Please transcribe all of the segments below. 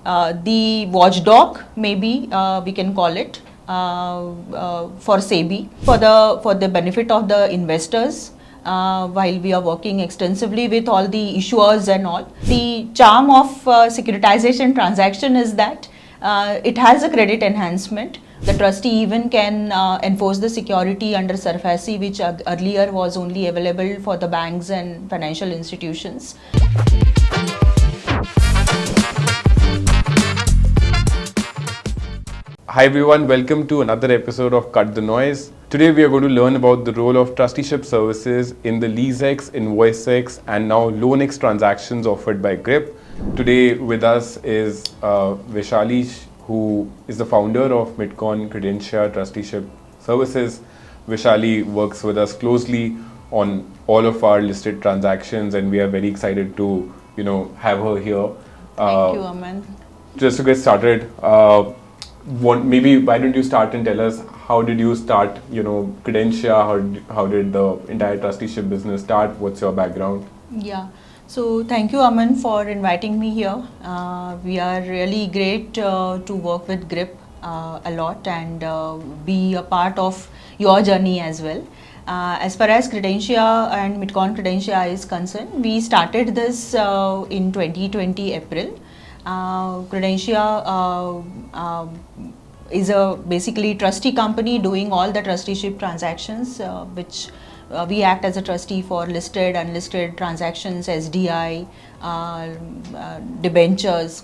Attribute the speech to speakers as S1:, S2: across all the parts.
S1: the watchdog, maybe we can call it, for SEBI, for the benefit of the investors. While we are working extensively with all the issuers and all. The charm of securitization transaction is that it has a credit enhancement. The trustee even can enforce the security under SARFAESI, which earlier was only available for the banks and financial institutions.
S2: Hi everyone, welcome to another episode of Cut the Noise. Today we are going to learn about the role of trusteeship services in the LeaseX, InvoiceX and now LoanX transactions offered by GRIP. Today with us is Vaishali, who is the founder of Midcon Credentia Trusteeship Services. Vaishali works with us closely on all of our listed transactions and we are very excited to have her here.
S1: Thank you, Aman.
S2: Just to get started, maybe why don't you start and tell us how did you start, Credentia, how did the entire trusteeship business start, what's your background?
S1: Yeah, so thank you, Aman, for inviting me here. We are really great to work with GRIP a lot and be a part of your journey as well. As far as Credentia and Midcon Credentia is concerned, we started this in 2020 April. Credentia is a basically trustee company doing all the trusteeship transactions, which we act as a trustee for listed, unlisted transactions, SDI, debentures.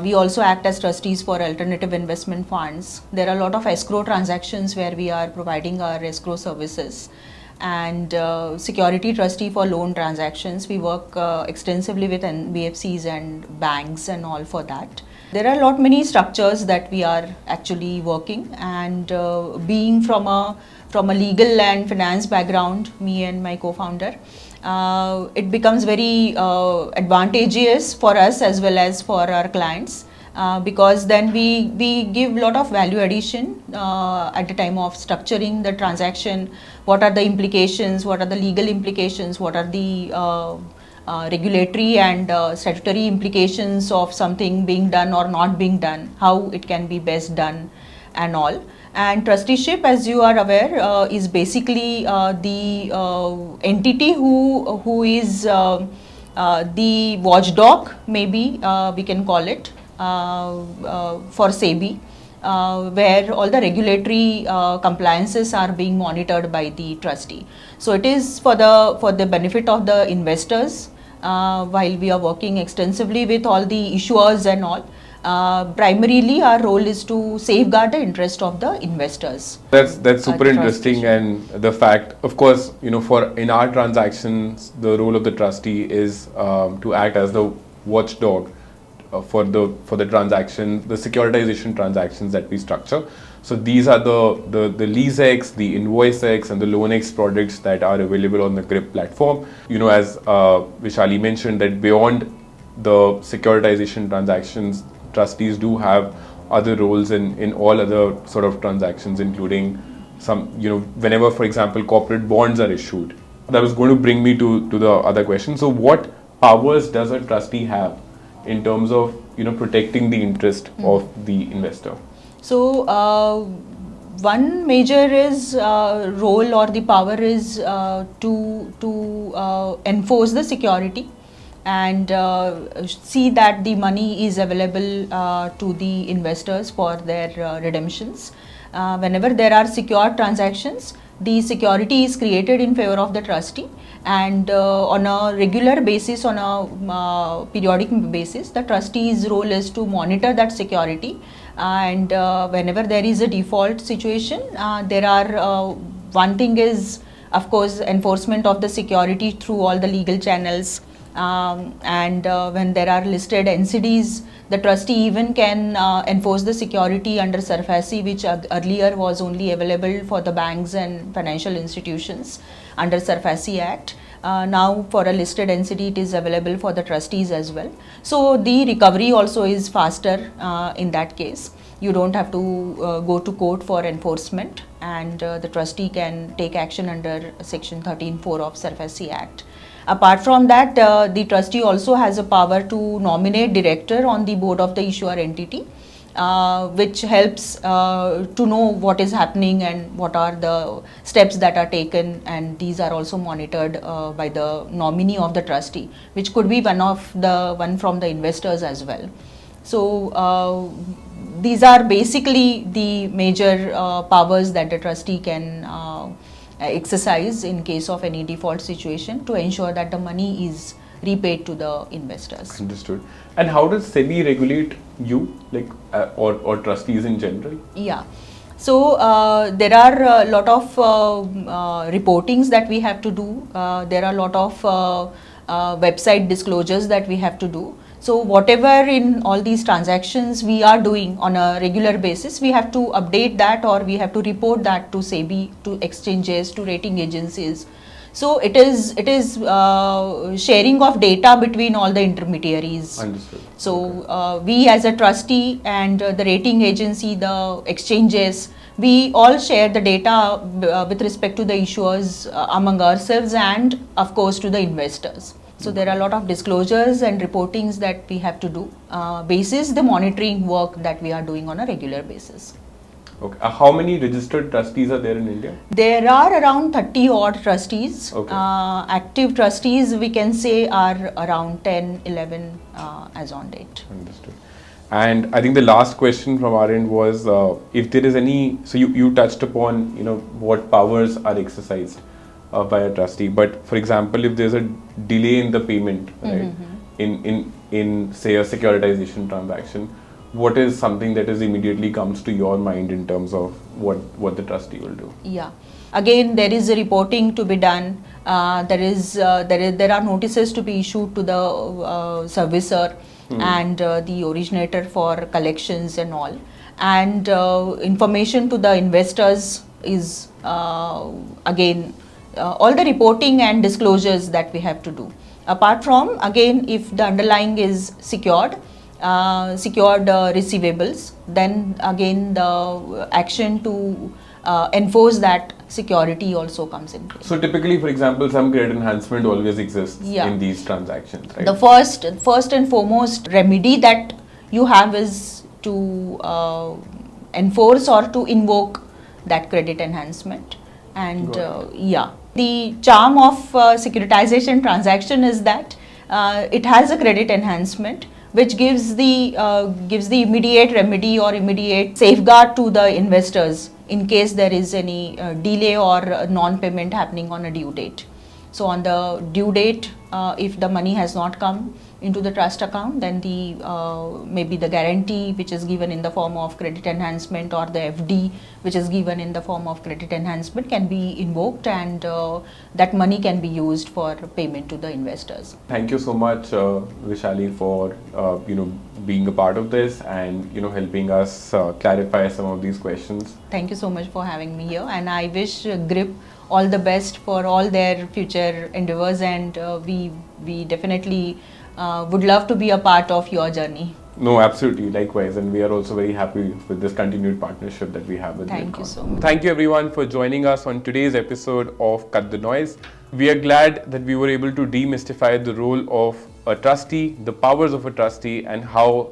S1: We also act as trustees for alternative investment funds. There are a lot of escrow transactions where we are providing our escrow services. And security trustee for loan transactions. We work extensively with NBFCs and banks and all for that. There are many structures that we are actually working, and being from a legal and finance background, me and my co-founder, it becomes very advantageous for us as well as for our clients. Because then we give a lot of value addition at the time of structuring the transaction. What are the implications, what are the legal implications, what are the regulatory and statutory implications of something being done or not being done, how it can be best done and all. And trusteeship, as you are aware, is basically the entity who is the watchdog, maybe we can call it, for SEBI, where all the regulatory compliances are being monitored by the trustee. So it is for the benefit of the investors, while we are working extensively with all the issuers and all. Primarily our role is to safeguard the interest of the investors.
S2: That's super interesting, and the fact, of course, for in our transactions, the role of the trustee is to act as the watchdog for the transactions, the securitization transactions that we structure. So these are the LeaseX, the InvoiceX and the LoanX products that are available on the GRIP platform. As Vaishali mentioned, that beyond the securitization transactions, trustees do have other roles in all other sort of transactions, including some, whenever, for example, corporate bonds are issued. That was going to bring me to the other question. So what powers does a trustee have in terms of protecting the interest of the investor?
S1: So one major is role or the power is to enforce the security and see that the money is available to the investors for their redemptions. Whenever there are secure transactions, the security is created in favor of the trustee, and on a regular basis, on a periodic basis, the trustee's role is to monitor that security, and whenever there is a default situation, there are one thing is, of course, enforcement of the security through all the legal channels, and when there are listed NCDs, the trustee even can enforce the security under SARFAESI, which earlier was only available for the banks and financial institutions under SARFAESI Act. Now for a listed NCD, it is available for the trustees as well. So the recovery also is faster in that case. You don't have to go to court for enforcement, and the trustee can take action under section 13(4) of SARFAESI Act. Apart from that, the trustee also has a power to nominate director on the board of the issuer entity, which helps to know what is happening and what are the steps that are taken, and these are also monitored by the nominee of the trustee, which could be one from the investors as well. So these are basically the major powers that the trustee can exercise in case of any default situation to ensure that the money is repaid to the investors.
S2: Understood. And how does SEBI regulate you, like, or trustees in general?
S1: Yeah. So there are a lot of reportings that we have to do. There are a lot of website disclosures that we have to do. So whatever in all these transactions we are doing on a regular basis, we have to update that, or we have to report that to SEBI, to exchanges, to rating agencies. So it is sharing of data between all the intermediaries.
S2: Understood.
S1: So we as a trustee and the rating agency, the exchanges, we all share the data with respect to the issuers among ourselves and of course to the investors. So there are a lot of disclosures and reportings that we have to do basis the monitoring work that we are doing on a regular basis.
S2: Okay. How many registered trustees are there in India?
S1: There are around 30 odd trustees.
S2: Okay.
S1: Active trustees we can say are around 10, 11 as on date.
S2: Understood. And I think the last question from our end was if there is any, so you touched upon, what powers are exercised by a trustee, but for example, if there's a delay in the payment, right, in say a securitization transaction, what is something that is immediately comes to your mind in terms of what the trustee will do?
S1: Yeah, again there is a reporting to be done. There are notices to be issued to the servicer and the originator for collections and all, and information to the investors is again all the reporting and disclosures that we have to do. Apart from, again, if the underlying is secured receivables, then again the action to enforce that security also comes in place.
S2: So typically, for example, some credit enhancement always exists
S1: Yeah.
S2: in these transactions, right?
S1: The first and foremost remedy that you have is to enforce or to invoke that credit enhancement. And the charm of securitization transaction is that it has a credit enhancement, which gives the immediate remedy or immediate safeguard to the investors in case there is any delay or non-payment happening on a due date. So on the due date, if the money has not come into the trust account, then the maybe the guarantee which is given in the form of credit enhancement, or the FD which is given in the form of credit enhancement, can be invoked, and that money can be used for payment to the investors.
S2: Thank you so much, Vishali, for being a part of this and helping us clarify some of these questions.
S1: Thank you so much for having me here, and I wish GRIP all the best for all their future endeavors, and we definitely would love to be a part of your journey.
S2: No, absolutely, likewise, and we are also very happy with this continued partnership that we have with
S1: Thank
S2: Bitcoin.
S1: you so much.
S2: Thank you everyone for joining us on today's episode of Cut the Noise. We are glad that we were able to demystify the role of a trustee, the powers of a trustee, and how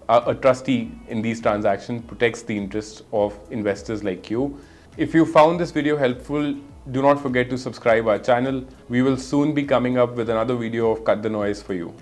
S2: a trustee in these transactions protects the interests of investors like you. If you found this video helpful, do not forget to subscribe our channel. We will soon be coming up with another video of Cut the Noise for you.